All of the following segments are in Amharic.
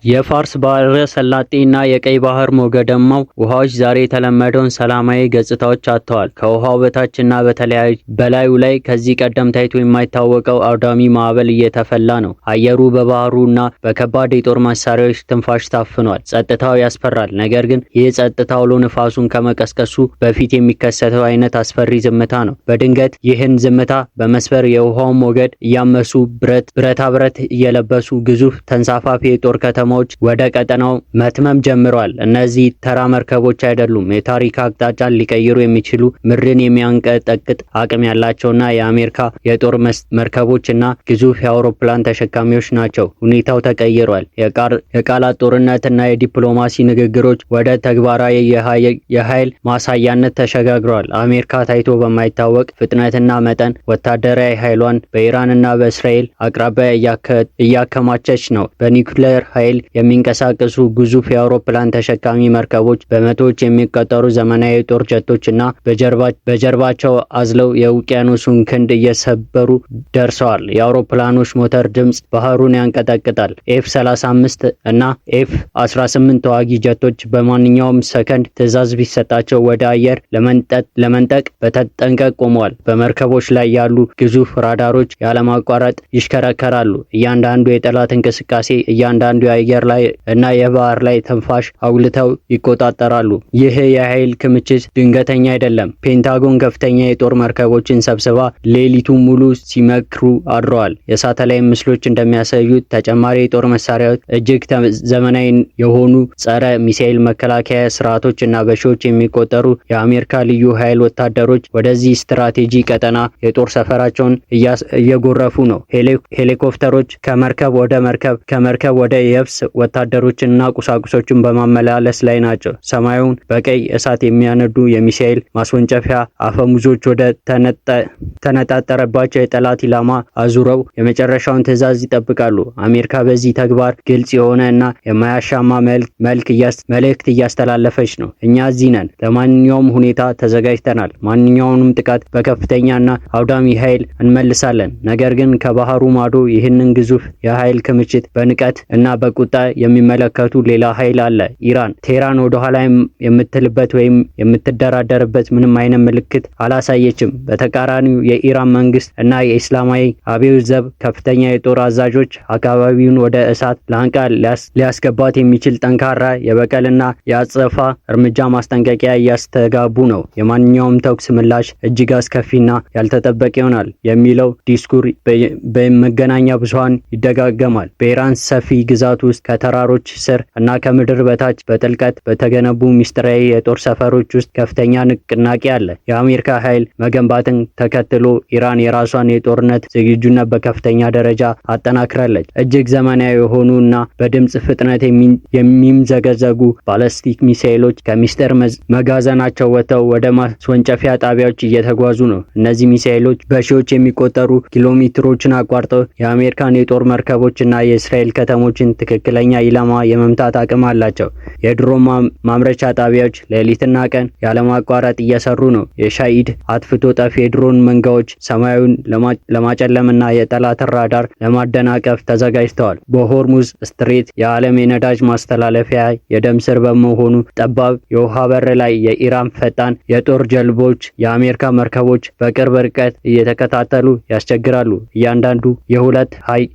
የፋርስ ባህረ ሰላጤና የቀይ ባህር ሞገዳማው ውሃዎች ዛሬ የተለመደውን ሰላማዊ ገጽታዎች አጥተዋል። ከውሃው በታችና በላዩ ላይ ከዚህ ቀደም ታይቶ የማይታወቀው አውዳሚ ማዕበል እየተፈላ ነው። አየሩ በባህሩና በከባድ የጦር መሳሪያዎች ትንፋሽ ታፍኗል። ጸጥታው ያስፈራል። ነገር ግን ይህ ጸጥታ አውሎ ነፋሱን ከመቀስቀሱ በፊት የሚከሰተው አይነት አስፈሪ ዝምታ ነው። በድንገት ይህን ዝምታ በመስበር የውሃውን ሞገድ እያመሱ ብረታ ብረት እየለበሱ ግዙፍ ተንሳፋፊ የጦር ከተሞች ወደ ቀጠናው መትመም ጀምረዋል። እነዚህ ተራ መርከቦች አይደሉም። የታሪክ አቅጣጫን ሊቀይሩ የሚችሉ ምድርን የሚያንቀጠቅጥ አቅም ያላቸውና የአሜሪካ የጦር መርከቦችና ግዙፍ የአውሮፕላን ተሸካሚዎች ናቸው። ሁኔታው ተቀይሯል። የቃላት ጦርነትና የዲፕሎማሲ ንግግሮች ወደ ተግባራዊ የኃይል ማሳያነት ተሸጋግረዋል። አሜሪካ ታይቶ በማይታወቅ ፍጥነትና መጠን ወታደራዊ ኃይሏን በኢራንና በእስራኤል አቅራቢያ እያከማቸች ነው። በኒውክሌር ኃይል የሚንቀሳቀሱ ግዙፍ የአውሮፕላን ተሸካሚ መርከቦች በመቶዎች የሚቆጠሩ ዘመናዊ የጦር ጀቶችና በጀርባቸው አዝለው የውቅያኖሱን ክንድ እየሰበሩ ደርሰዋል። የአውሮፕላኖች ሞተር ድምፅ ባህሩን ያንቀጠቅጣል። ኤፍ-35 እና ኤፍ-18 ተዋጊ ጀቶች በማንኛውም ሰከንድ ትዕዛዝ ቢሰጣቸው ወደ አየር ለመንጠቅ በተጠንቀቅ ቆመዋል። በመርከቦች ላይ ያሉ ግዙፍ ራዳሮች ያለማቋረጥ ይሽከረከራሉ። እያንዳንዱ የጠላት እንቅስቃሴ እያንዳንዱ የአየር ላይ እና የባህር ላይ ትንፋሽ አጉልተው ይቆጣጠራሉ። ይህ የኃይል ክምችት ድንገተኛ አይደለም። ፔንታጎን ከፍተኛ የጦር መርከቦችን ሰብስባ ሌሊቱን ሙሉ ሲመክሩ አድረዋል። የሳተላይት ምስሎች እንደሚያሳዩት ተጨማሪ የጦር መሳሪያዎች፣ እጅግ ዘመናዊ የሆኑ ጸረ ሚሳኤል መከላከያ ስርዓቶች እና በሺዎች የሚቆጠሩ የአሜሪካ ልዩ ኃይል ወታደሮች ወደዚህ ስትራቴጂ ቀጠና የጦር ሰፈራቸውን እየጎረፉ ነው። ሄሊኮፕተሮች ከመርከብ ወደ መርከብ ከመርከብ ወደ የብስ ወታደሮችንና ቁሳቁሶችን በማመላለስ ላይ ናቸው። ሰማዩን በቀይ እሳት የሚያነዱ የሚሳኤል ማስወንጨፊያ አፈሙዞች ወደ ተነጣጠረባቸው የጠላት ኢላማ አዙረው የመጨረሻውን ትዕዛዝ ይጠብቃሉ። አሜሪካ በዚህ ተግባር ግልጽ የሆነ እና የማያሻማ መልእክት እያስተላለፈች ነው። እኛ እዚህ ነን። ለማንኛውም ሁኔታ ተዘጋጅተናል። ማንኛውንም ጥቃት በከፍተኛና አውዳሚ ኃይል እንመልሳለን። ነገር ግን ከባህሩ ማዶ ይህንን ግዙፍ የኃይል ክምችት በንቀት እና በቁጣ የሚመለከቱ ሌላ ኃይል አለ። ኢራን። ቴህራን ወደ ኋላ የምትልበት ወይም የምትደራደርበት ምንም አይነት ምልክት አላሳየችም። በተቃራኒው የኢራን መንግስት እና የእስላማዊ አብዮት ዘብ ከፍተኛ የጦር አዛዦች አካባቢውን ወደ እሳት ላንቃ ሊያስገባት የሚችል ጠንካራ የበቀልና የአጸፋ እርምጃ ማስጠንቀቂያ እያስተጋቡ ነው። የማንኛውም ተኩስ ምላሽ እጅግ አስከፊና ያልተጠበቀ ይሆናል የሚለው ዲስኩር በመገናኛ ብዙሃን ይደጋገማል። በኢራን ሰፊ ግዛት ውስጥ ከተራሮች ስር እና ከምድር በታች በጥልቀት በተገነቡ ሚስጥራዊ የጦር ሰፈሮች ውስጥ ከፍተኛ ንቅናቄ አለ። የአሜሪካ ኃይል መገንባትን ተከትሎ ኢራን የራሷን የጦርነት ዝግጁነት በከፍተኛ ደረጃ አጠናክራለች። እጅግ ዘመናዊ የሆኑ እና በድምጽ ፍጥነት የሚምዘገዘጉ ባላስቲክ ሚሳኤሎች ከሚስጥር መጋዘናቸው ወጥተው ወደ ማስወንጨፊያ ጣቢያዎች እየተጓዙ ነው። እነዚህ ሚሳኤሎች በሺዎች የሚቆጠሩ ኪሎሜትሮችን አቋርጠው የአሜሪካን የጦር መርከቦችና የእስራኤል ከተሞችን ትክክለኛ ኢላማ የመምታት አቅም አላቸው። የድሮን ማምረቻ ጣቢያዎች ሌሊትና ቀን ያለማቋረጥ እየሰሩ ነው። የሻሂድ አጥፍቶ ጠፊ የድሮን መንጋዎች ሰማዩን ለማጨለምና የጠላት ራዳር ለማደናቀፍ ተዘጋጅተዋል። በሆርሙዝ ስትሬት የዓለም የነዳጅ ማስተላለፊያ የደም ስር በመሆኑ ጠባብ የውሃ በር ላይ የኢራን ፈጣን የጦር ጀልቦች የአሜሪካ መርከቦች በቅርብ ርቀት እየተከታተሉ ያስቸግራሉ። እያንዳንዱ የሁለት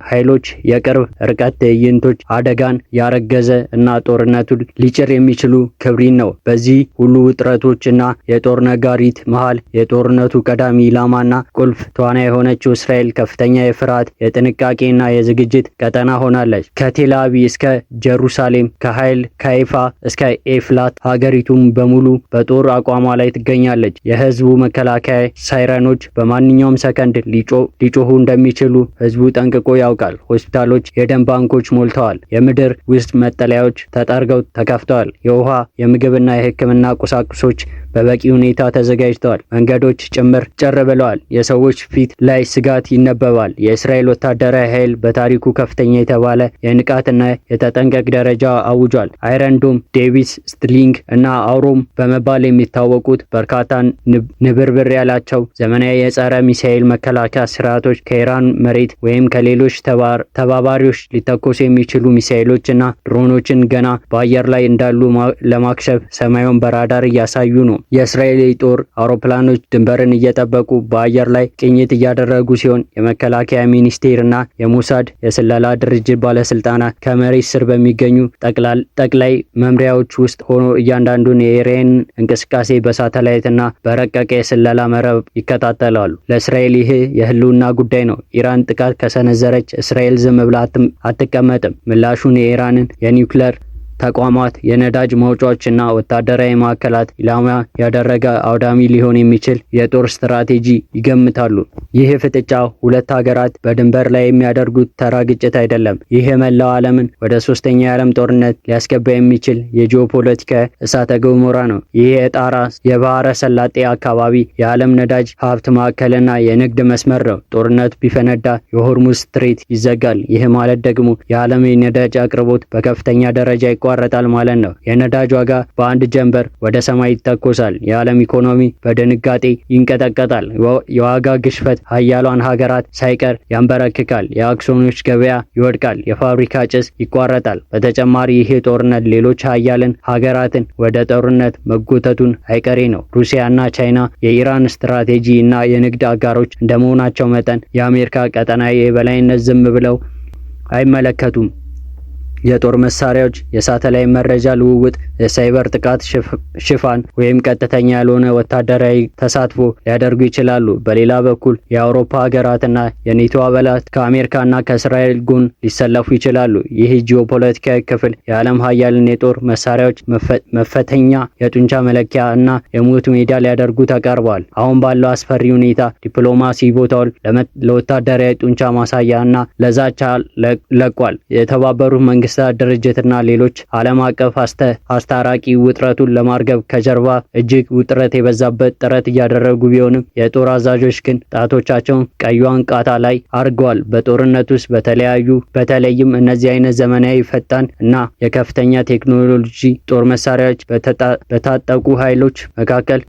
ኃይሎች የቅርብ ርቀት ትዕይንቶች አደጋን ያረገዘ እና ጦርነቱን ሊጭር የሚችሉ ክብሪን ነው። በዚህ ሁሉ ውጥረቶችና የጦር ነጋሪት መሃል የጦርነቱ ቀዳሚ ኢላማና ቁልፍ ተዋናይ የሆነችው እስራኤል ከፍተኛ የፍርሃት የጥንቃቄና የዝግጅት ቀጠና ሆናለች። ከቴል አቪቭ እስከ ጀሩሳሌም፣ ከሃይፋ እስከ ኤፍላት ሀገሪቱን በሙሉ በጦር አቋሟ ላይ ትገኛለች። የህዝቡ መከላከያ ሳይረኖች በማንኛውም ሰከንድ ሊጮሁ እንደሚችሉ ህዝቡ ጠንቅቆ ያውቃል። ሆስፒታሎች፣ የደም ባንኮች ሞልተዋል። የምድር ውስጥ መጠለያዎች ተጠርገው ተከፍተዋል። የውሃ፣ የምግብና የሕክምና ቁሳቁሶች በበቂ ሁኔታ ተዘጋጅተዋል። መንገዶች ጭር ብለዋል። የሰዎች ፊት ላይ ስጋት ይነበባል። የእስራኤል ወታደራዊ ኃይል በታሪኩ ከፍተኛ የተባለ የንቃትና የተጠንቀቅ ደረጃ አውጇል። አይረን ዶም፣ ዴቪስ ስትሊንግ እና አውሮም በመባል የሚታወቁት በርካታ ንብርብር ያላቸው ዘመናዊ የጸረ ሚሳኤል መከላከያ ስርዓቶች ከኢራን መሬት ወይም ከሌሎች ተባባሪዎች ሊተኮሱ የሚችሉ ሚሳኤሎች እና ድሮኖችን ገና በአየር ላይ እንዳሉ ለማክሸፍ ሰማዩን በራዳር እያሳዩ ነው። የእስራኤል ጦር አውሮፕላኖች ድንበርን እየጠበቁ በአየር ላይ ቅኝት እያደረጉ ሲሆን የመከላከያ ሚኒስቴር እና የሞሳድ የስለላ ድርጅት ባለስልጣናት ከመሬት ስር በሚገኙ ጠቅላይ መምሪያዎች ውስጥ ሆኖ እያንዳንዱን የኢራን እንቅስቃሴ በሳተላይት እና በረቀቀ የስለላ መረብ ይከታተላሉ። ለእስራኤል ይህ የህልውና ጉዳይ ነው። ኢራን ጥቃት ከሰነዘረች እስራኤል ዝም ብላ አትቀመጥም። ምላሹን የኢራንን የኒውክሌር ተቋማት፣ የነዳጅ ማውጫዎችና ወታደራዊ ማዕከላት ኢላማ ያደረገ አውዳሚ ሊሆን የሚችል የጦር ስትራቴጂ ይገምታሉ። ይህ ፍጥጫ ሁለት ሀገራት በድንበር ላይ የሚያደርጉት ተራ ግጭት አይደለም። ይህ የመላው ዓለምን ወደ ሶስተኛ የዓለም ጦርነት ሊያስገባ የሚችል የጂኦፖለቲካ እሳተ ገሞራ ነው። ይህ የባህረ ሰላጤ አካባቢ የዓለም ነዳጅ ሀብት ማዕከልና የንግድ መስመር ነው። ጦርነቱ ቢፈነዳ የሆርሙዝ ስትሬት ይዘጋል። ይህ ማለት ደግሞ የዓለም የነዳጅ አቅርቦት በከፍተኛ ደረጃ ይቋረጣል ማለት ነው። የነዳጅ ዋጋ በአንድ ጀንበር ወደ ሰማይ ይተኮሳል። የዓለም ኢኮኖሚ በድንጋጤ ይንቀጠቀጣል። የዋጋ ግሽበት ሀያሏን ሀገራት ሳይቀር ያንበረክካል። የአክሲዮኖች ገበያ ይወድቃል። የፋብሪካ ጭስ ይቋረጣል። በተጨማሪ ይህ ጦርነት ሌሎች ሀያልን ሀገራትን ወደ ጦርነት መጎተቱን አይቀሬ ነው። ሩሲያና ቻይና የኢራን ስትራቴጂ እና የንግድ አጋሮች እንደመሆናቸው መጠን የአሜሪካ ቀጠናዊ የበላይነት ዝም ብለው አይመለከቱም። የጦር መሳሪያዎች፣ የሳተላይት መረጃ ልውውጥ፣ የሳይበር ጥቃት ሽፋን ወይም ቀጥተኛ ያልሆነ ወታደራዊ ተሳትፎ ሊያደርጉ ይችላሉ። በሌላ በኩል የአውሮፓ ሀገራትና የኔቶ አባላት ከአሜሪካና ከእስራኤል ጎን ሊሰለፉ ይችላሉ። ይህ ጂኦፖለቲካዊ ክፍል የዓለም ሀያልን የጦር መሳሪያዎች መፈተኛ፣ የጡንቻ መለኪያ እና የሞት ሜዳ ሊያደርጉ ተቃርበዋል። አሁን ባለው አስፈሪ ሁኔታ ዲፕሎማሲ ቦታውን ለወታደራዊ ጡንቻ ማሳያ እና ለዛቻ ለቋል። የተባበሩት መንግስታት ድርጅትና ሌሎች ዓለም አቀፍ አስታራቂ ውጥረቱን ለማርገብ ከጀርባ እጅግ ውጥረት የበዛበት ጥረት እያደረጉ ቢሆንም የጦር አዛዦች ግን ጣቶቻቸውን ቀዩን ቃታ ላይ አድርገዋል። በጦርነት ውስጥ በተለይም እነዚህ አይነት ዘመናዊ፣ ፈጣን እና የከፍተኛ ቴክኖሎጂ ጦር መሳሪያዎች በታጠቁ ኃይሎች መካከል